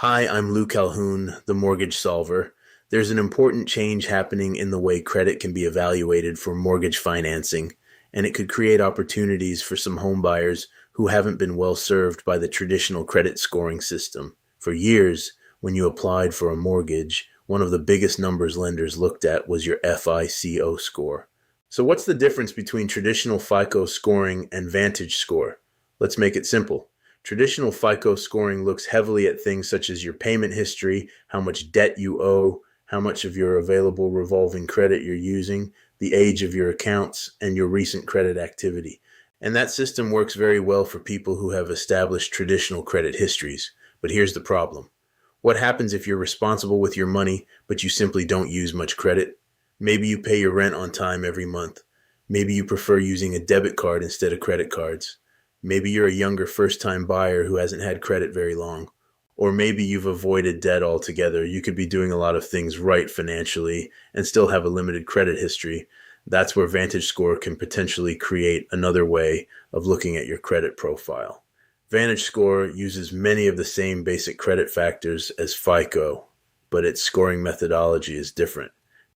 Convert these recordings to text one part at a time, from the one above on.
Hi, I'm Lew Calhoun, the mortgage solver. There's an important change happening in the way credit can be evaluated for mortgage financing, and it could create opportunities for some homebuyers who haven't been well served by the traditional credit scoring system. For years, when you applied for a mortgage, one of the biggest numbers lenders looked at was your FICO score. So, what's the difference between traditional FICO scoring and VantageScore? Let's make it simple. Traditional FICO scoring looks heavily at things such as your payment history, how much debt you owe, how much of your available revolving credit you're using, the age of your accounts, and your recent credit activity. And that system works very well for people who have established traditional credit histories. But here's the problem. What happens if you're responsible with your money, but you simply don't use much credit? Maybe you pay your rent on time every month. Maybe you prefer using a debit card instead of credit cards. Maybe you're a younger first-time buyer who hasn't had credit very long. Or maybe you've avoided debt altogether. You could be doing a lot of things right financially and still have a limited credit history. That's where VantageScore can potentially create another way of looking at your credit profile. VantageScore uses many of the same basic credit factors as FICO, but its scoring methodology is different.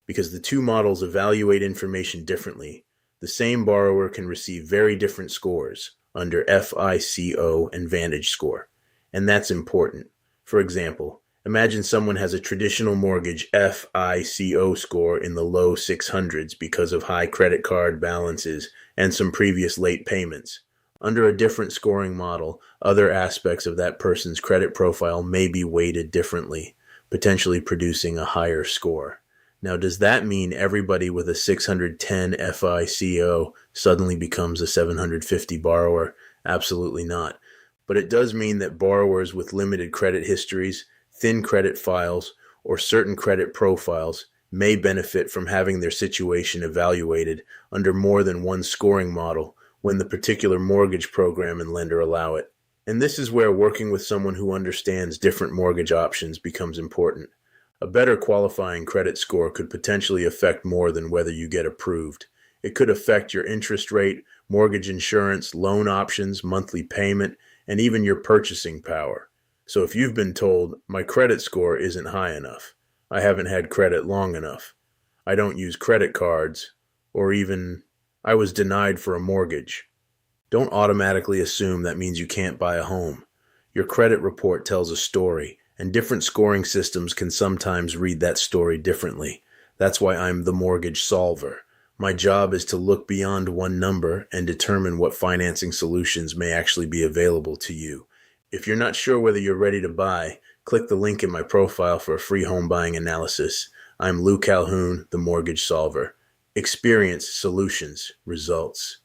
Because the two models evaluate information differently, the same borrower can receive very different scores under FICO and VantageScore, and that's important. For example, imagine someone has a traditional mortgage FICO score in the low 600s because of high credit card balances and some previous late payments. Under a different scoring model, other aspects of that person's credit profile may be weighted differently, potentially producing a higher score. Now, does that mean everybody with a 610 FICO suddenly becomes a 750 borrower? Absolutely not. But it does mean that borrowers with limited credit histories, thin credit files, or certain credit profiles may benefit from having their situation evaluated under more than one scoring model when the particular mortgage program and lender allow it. And this is where working with someone who understands different mortgage options becomes important. A better qualifying credit score could potentially affect more than whether you get approved. It could affect your interest rate, mortgage insurance, loan options, monthly payment, and even your purchasing power. So if you've been told, my credit score isn't high enough, I haven't had credit long enough, I don't use credit cards, or even, I was denied for a mortgage, don't automatically assume that means you can't buy a home. Your credit report tells a story, and different scoring systems can sometimes read that story differently. That's why I'm the mortgage solver. My job is to look beyond one number and determine what financing solutions may actually be available to you. If you're not sure whether you're ready to buy, click the link in my profile for a free home buying analysis. I'm Lew Calhoun, the mortgage solver. Experience, solutions, results.